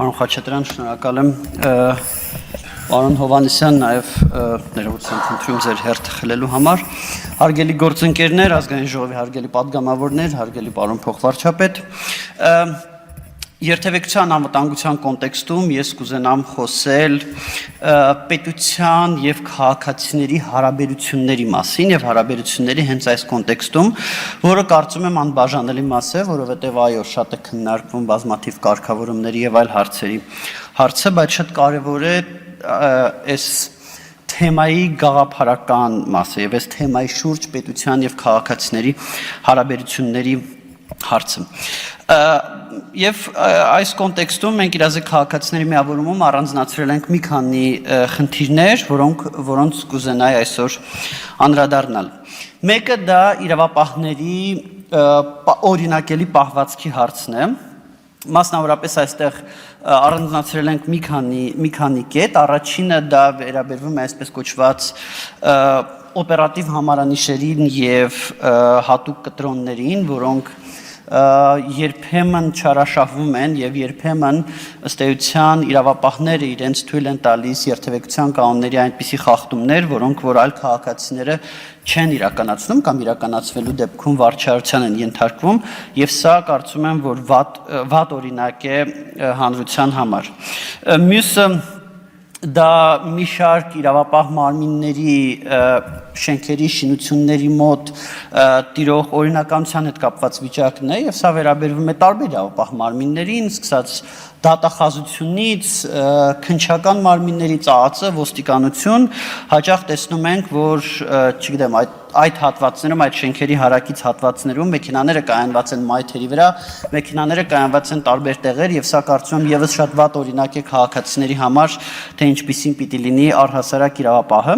Պարոն Խաչատրյան, շնորհակալ եմ պարոն Հովհաննիսյան, նաև ներողություն խնդրում ձեր հերթը խլելու համար։ Հարգելի գործընկերներ, ազգային ժողովի հարգելի պատգամավորներ, հարգելի պարոն փոխվարչապետ, Երթևեկության անվտանգության կոնտեքստում ես կուզենամ խոսել պետության եւ քաղաքացիների հարաբերությունների մասին եւ հարաբերությունների հենց այս կոնտեքստում, որը կարծում եմ անբաժանելի մաս է, որովհետեւ այո, շատ է քննարկվում բազմաթիվ կարգավորումների եւ այլ հարցերի հարցը, բայց շատ կարեւոր է այս թեմայի գաղափարական մասը եւ այս թեմայի շուրջ պետության եւ քաղաքացիների հարաբերությունների հարցը։ Եվ այս կոնտեքստում մենք իրազեկ քաղաքացիների միավորումում առանձնացրել ենք մի քանի խնդիրներ, որոնց կուզենայի այսօր անդրադառնալ։ Մեկը դա իրավապահների օրինակելի պահվածքի հարցն է։ Մասնավորապես այստեղ առանձնացրել ենք մի քանի կետ։ Առաջինը դա վերաբերվում է այսպես կոչված օպերատիվ համարանիշերին եւ հատուկ կտրոններին, որոնք երբեմն չարաշահվում են եւ երբեմն ըստ էության իրավապահները իրենց թույլ են տալիս երթևեկության կանոնների այնպիսի խախտումներ, որոնք որ այլ քաղաքացիները չեն իրականացնում կամ իրականացվելու դեպքում վարչարության են ենթարկվում եւ սա կարծում եմ որ վատ օրինակ է հանրության համար։ Մյուսը դա մի շարք իրավապահ մարմինների շենքերի շինությունների մոտ տիրող օրինականության հետ կապված վիճակն է եւ սա վերաբերվում է տարբեր իրավապահ մարմիններին, սկսած դատախազությունից, քննչական մարմիններից ԱԱՑ, ոստիկանություն, հաճախ տեսնում ենք, որ, չգիտեմ, այդ հատվածներում, այդ շենքերի հարակից հատվածներում մեքենաները կայանված են մայթերի վրա, մեքենաները կայանված են տարբեր տեղեր եւ սա կարծում եմ եւս շատ վատ օրինակ է քաղաքացիների համար, թե ինչպիսին պիտի լինի առհասարակ իրավապահը։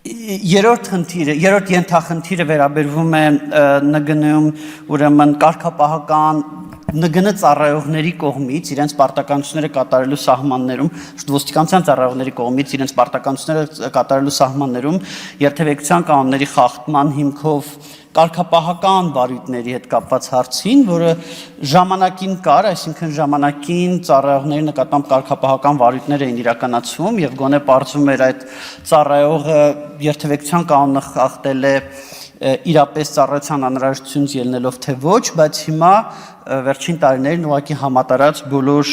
Երրորդ ենթախնդիրը վերաբերվում է ՆԳՆ-ում ուրեմն կարգապահական ՆԳՆ ծառայողների կողմից իրենց պարտականությունները կատարելու սահմաններում, ոստիկանության ծառայողների կողմից իրենց պարտականությունները կատարելու սահմաններում երթևեկության կանոնների խախտման հիմքով կարգապահական բարույթների հետ կապված հարցին, որը ժամանակին կար, այսինքն ժամանակին ծառայողների նկատմամբ կարգապահական բարույթներ էին իրականացվում եւ գոնե պարզվում էր այդ ծառայողը երթևեկության կանոնը խախտել է իրապես ծառայության անհրաժեշտությունից ելնելով թե ոչ, բայց հիմա վերջին տարիներին ուղղակի համատարած բոլոր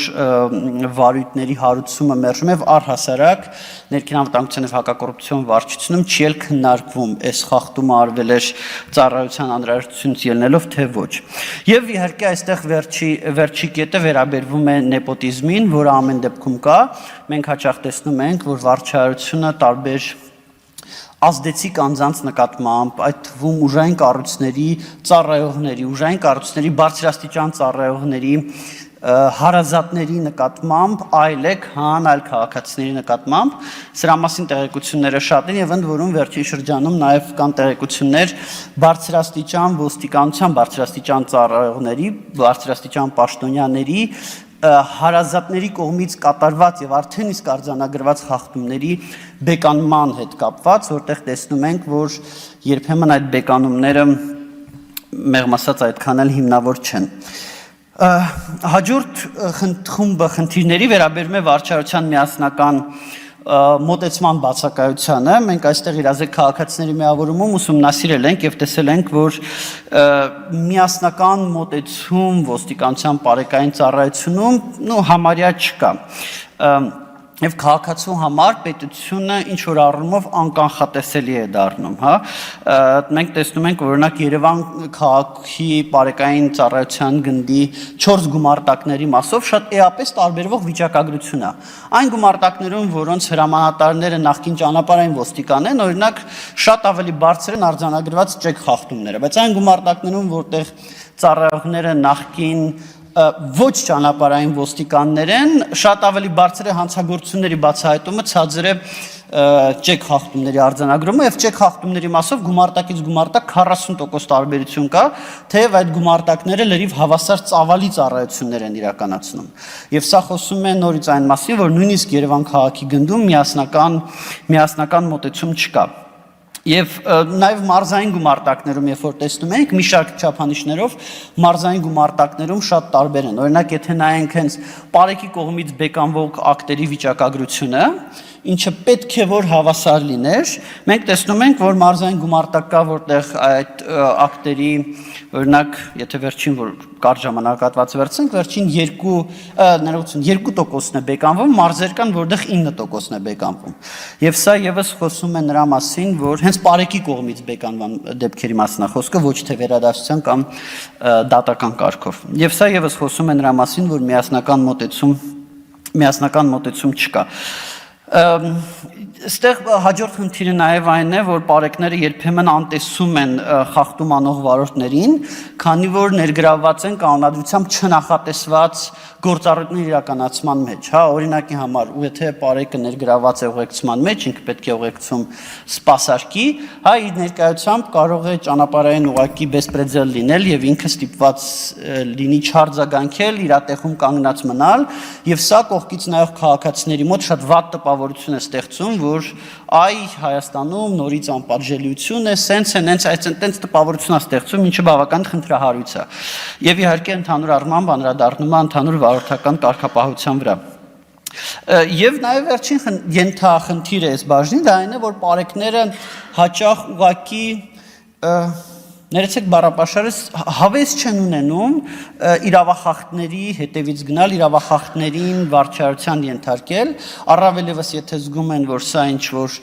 վարույթների հարուցումը մերժում եւ առհասարակ ներքին անվտանգության եւ հակակոռուպցիոն վարչությունում չի էլ քննարկվում այս խախտումը արվել էր ծառայության անհրաժեշտությունից ելնելով թե ոչ։ Եվ իհարկե այստեղ վերջի կետը վերաբերվում է նեպոտիզմին, որը ամեն դեպքում կա։ Մենք հաճախ տեսնում ենք, որ վարչարությունը տարբեր ազդեցիկ անձանց նկատմամբ, այդ թվում ուժային կառույցների ծառայողների, ուժային կառույցների բարձրաստիճան ծառայողների հարազատների նկատմամբ այլ է, քան այլ քաղաքացիների նկատմամբ, սրա մասին տեղեկությունները շատ են եւ ընդ որում վերջին շրջանում նաեւ կան տեղեկություններ բարձրաստիճան ոստիկանության բարձրաստիճան ծառայողների, բարձրաստիճան պաշտոնյաների հարազատների կողմից կատարված եւ արդեն իսկ արձանագրված խախտումների բեկանման հետ կապված, որտեղ տեսնում ենք, որ երբեմն այդ բեկանումները մեղմ ասած այդքան էլ հիմնավոր չեն։ Հաջորդ խումբը խնդիրների վերաբերում է վարչարության միասնական մոտեցման բացակայությանը, մենք այստեղ իրազեկ քաղաքացիների միավորումում ուսումնասիրել ենք եւ տեսել ենք, որ միասնական մոտեցում ոստիկանության բարեկային ծառայությունում համարյա չկա։ Եվ քաղաքացու համար պետությունը ինչ որ առումով անկանխատեսելի է դառնում, հա։ Մենք տեսնում ենք, օրինակ Երևան քաղաքի բարեկային ծառայության գնդի 4 գումարտակների մասով շատ էապես տարբերվող վիճակագրություն է։ Այն գումարտակներում, որոնց հրամանատարները նախկին ճանապարհային ոստիկան են, օրինակ շատ ավելի բարձր են արձանագրված ճեկ խախտումները, բայց այն գումարտակներում, որտեղ ծառայողները նախկին ոչ ճանապարհային ոստիկաններ են, շատ ավելի բարձր է հանցագործությունների բացահայտումը, ցածր է ճեկ խախտումների արձանագրումը եւ ճեկ խախտումների մասով գումարտակից գումարտակ 40% տարբերություն կա, թեև այդ գումարտակները լրիվ հավասար ծավալի ծառայություններ են իրականացնում։ Եվ սա խոսում է նորից այն մասին, որ նույնիսկ Երևան քաղաքի գնդում միասնական մոտեցում չկա։ Եվ նաև մարզային գումարտակներում, երբ որ տեսնում ենք, մի շարք չափանիշներով մարզային գումարտակներում շատ տարբեր են։ Օրինակ, եթե նայենք հենց Պարեկի կողմից բեկանվող ակտերի վիճակագրությունը, ինչը պետք է որ հավասար լիներ, մենք տեսնում ենք, որ մարզային գումարտակ կա, որտեղ այդ ակտերի, օրինակ, եթե վերջին որ կարճ ժամանակահատված վերցնենք, վերջին 2%-ն է բեկանվում, մարզեր կան, որտեղ 9%-ն է բեկանվում։ Եվ սա եւս խոսում է նրա մասին, որ հենց Պարեկի կողմից բեկանվան դեպքերի մասին է խոսքը, ոչ թե վերադասության կամ դատական կարգով։ Եվ սա եւս խոսում է նրա մասին, որ միասնական մոտեցում չկա։ Այստեղ հաջորդ խնդիրը նաև այն է, որ պարեկները երբեմն անտեսում են խախտում անող վարորդներին, քանի որ ներգրավված են կանոնադրությամբ չնախատեսված գործառույթների իրականացման մեջ, հա, օրինակի համար, եթե պարեկը ներգրավված է ուղեկցման մեջ, ինքը պետք է ուղեկցում սպասարկի, հա, իր ներկայությամբ կարող է ճանապարհային ուղակի բեսպրեդել լինել եւ ինքը ստիպված լինի չարձագանքել, իր տեղում կանգնած մնալ, եւ սա կողքից նայող քաղաքացիների մոտ շատ վատ տպավորություն է ստեղծում, որ այ Հայաստանում նորից անպատժելիություն է, սենց է, նենց այդպես տպավորություն է ստեղծում, ինչը բավական խնդրահարույց է։ Եվ իհարկե ընդհանուր առմամբ անդրադառնում է ընդհանուր վարորդական կարգապահության վրա։ Եվ նաև վերջին ենթախնդիրը այս բաժնի դա այն է, որ պարեկները հաճախ ուղակի ներեցեք բառապաշարս հավես չեն ունենում իրավախախտների հետևից գնալ, իրավախախտներին վարչարության ենթարկել, առավել ևս եթե զգում են, որ սա ինչ-որ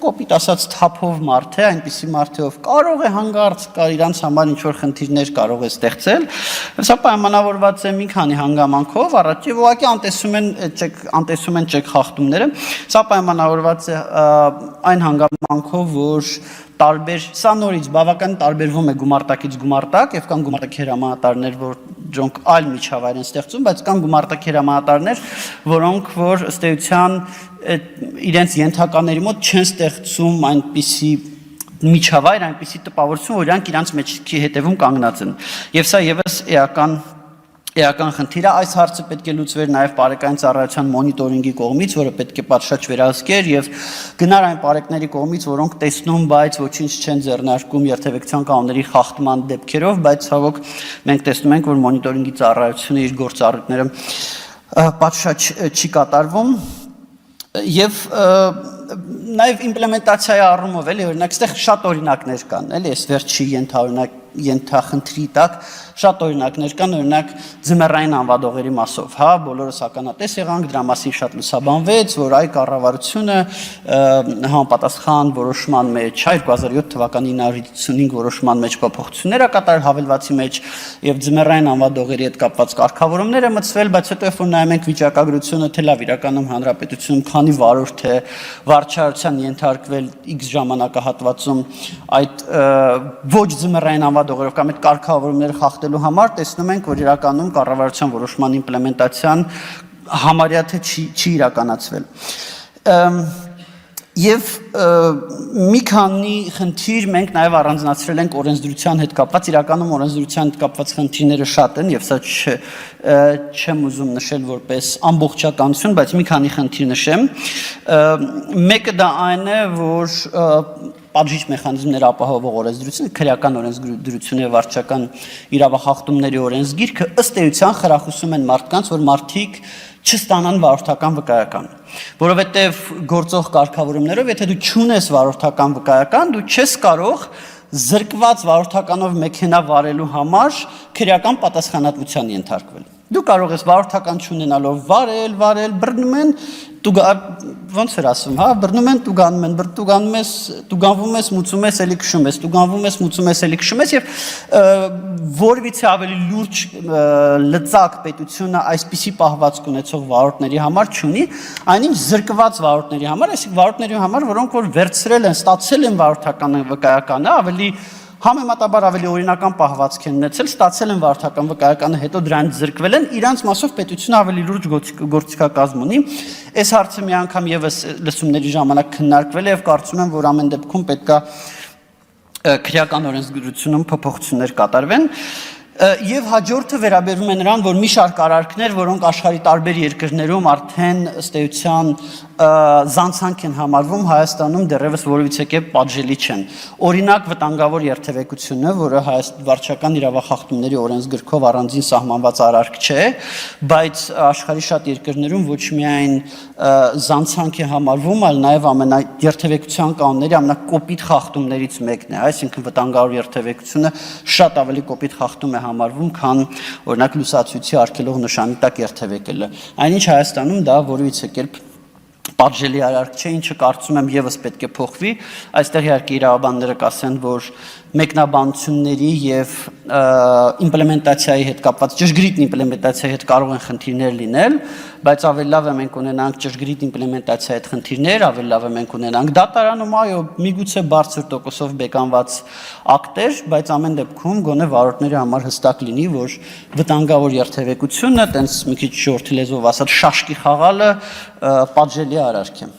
կոպիտ ասած թափով մարդ է, այնպիսի մարդ է, ով կարող է հանգարց կար իրանց համար ինչ-որ խնդիրներ կարող է ստեղծել, սա պայմանավորված է մի քանի հանգամանքով, առաջ եւ ուղղակի անտեսում են ճեկ խախտումները, սա պայմանավորված է այն հանգամանքով, որ սա նորից բավական տարբերվում է գումարտակից գումարտակ եւ կան գումարտակ հրամանատարներ, որոնք այլ միջավայր են ստեղծում, բայց կան գումարտակ հրամանատարներ, որոնք որ ըստ էության իրենց ենթակաների մոտ չեն ստեղծում այնպիսի միջավայր, այնպիսի տպավորություն, որ իրանք իրանց մեջքի հետևում կանգնած են։ Եվ սա եւս էական խնդիր է, այս հարցը պետք է լուծվեր նաև պարեկային ծառայության մոնիտորինգի կողմից, որը պետք է պատշաճ վերահսկեր եւ գնար այն պարեկների կողմից, որոնք տեսնում, բայց ոչինչ չեն ձեռնարկում երթևեկության կանոնների խախտման դեպքերով, բայց ցավոք մենք տեսնում ենք, որ մոնիտորինգի ծառայությունը իր գործառույթները պատշաճ չի կատարվում եւ նաև իմպլեմենտացիայի առումով էլի օրինակ այստեղ շատ օրինակներ կան, էլի այս վերջի ենթախնդրի տակ շատ օրինակներ կան, օրինակ ձմեռային անվադողերի մասով, հա, բոլորս ականատես եղանք, դրա մասին շատ լուսաբանվեց, որ այ կառավարությունը համապատասխան որոշման մեջ, 2007 թվականի 955 որոշման մեջ փոփոխություններ ա կատարել հավելվածի մեջ եւ ձմեռային անվադողերի հետ կապված կարգավորումներ է մտցվել, բայց հետո երբ որ նայում ենք վիճակագրությունը, թե լավ իրականում հանրապետությունում քանի վարորդ է վարչարության ենթարկվել X ժամանակահատվածում այդ ոչ ձմեռային անվադողերով կամ այդ կարգավորումները խախտելու համար, տեսնում ենք, որ իրականում կառավարության որոշման իմպլեմենտացիան համարյա թե չի իրականացվել։ Եվ մի քանի խնդիր մենք նաև առանձնացրել ենք օրենսդրության հետ կապված, իրականում օրենսդրության հետ կապված խնդիրները շատ են եւ սա չեմ ուզում նշել որպես ամբողջականություն, բայց մի քանի խնդիր նշեմ։ Մեկը դա այն է, որ պատժիչ մեխանիզմներ ապահովող օրենսդրությունը, քրեական օրենսդրությունը եւ վարչական իրավախախտումների օրենսգիրքը ըստ էության խրախուսում են մարդկանց, որ մարդիկ չստանան վարորդական վկայական, որովհետև գործող կարգավորումներով, եթե դու չունես վարորդական վկայական, դու չես կարող զրկված վարորդականով մեքենա վարելու համար քրեական պատասխանատվության ենթարկվել։ Դու կարող ես վարորդական չունենալով վարել, բռնում են, ոնց էր ասում, հա, բռնում են, տուգանվում ես, մուծում ես, էլի քշում ես, տուգանվում ես, մուծում ես, էլի քշում ես եւ որևիցե ավելի լուրջ լծակ պետությունը այսպիսի պահվածք ունեցող վարորդների համար չունի, այնինչ զրկված վարորդների համար, այսինքն վարորդների համար, որոնք որ վերցրել են, ստացել են վարորդական վկայականը, ավելի համեմատաբար ավելի օրինական պահվածք են ունեցել, ստացել են վարորդական վկայականը, հետո դրանից զրկվել են, իրանց մասով պետությունը ավելի լուրջ գործիքակազմ ունի։ Այս հարցը մի անգամ եւս լսումների ժամանակ քննարկվել է եւ կարծում եմ, որ ամեն դեպքում պետքա քրեական օրենսդրությունում փոփոխություններ կատարվեն։ Եվ հաջորդը վերաբերում է նրան, որ մի շարք արարքներ, որոնք աշխարհի տարբեր երկրներում արդեն ըստ էության զանցանք են համարվում, Հայաստանում դեռևս որևիցե կերպ պատժելի չեն։ Օրինակ վտանգավոր երթևեկությունը, որը վարչական իրավախախտումների օրենսգրքով առանձին սահմանված արարք չէ, բայց աշխարհի շատ երկրներում ոչ միայն զանցանք է համարվում, այլ նաև երթևեկության կանոնների ամենակոպիտ խախտումներից մեկն է, այսինքն վտանգավոր երթևեկությունը շատ ավելի կոպիտ խախտում է համարվում, քան օրինակ լուսացույցի արգելող նշանի տակ երթևեկելը։ Այնինչ Հայաստանում դա որևիցե կերպ պատժելի արարք չէ, ինչը կարծում եմ եւս պետք է փոխվի։ Այստեղ իհարկե իրավաբանները կասեն, որ մեկնաբանությունների եւ իմպլեմենտացիայի հետ կապված ճշգրիտ իմպլեմենտացիայի հետ կարող են խնդիրներ լինել, բայց ավելի լավ է մենք ունենանք ճշգրիտ իմպլեմենտացիայի հետ խնդիրներ, ավելի լավ է մենք ունենանք դատարանում, այո, միգուցե բարձր տոկոսով բեկանված ակտեր, բայց ամեն դեպքում գոնե վարորդների համար հստակ լինի, որ վտանգավոր երթևեկությունը, տենց մի քիչ շորթի լեզվով ասած, շաշկի խաղալը պատժելի արարք է։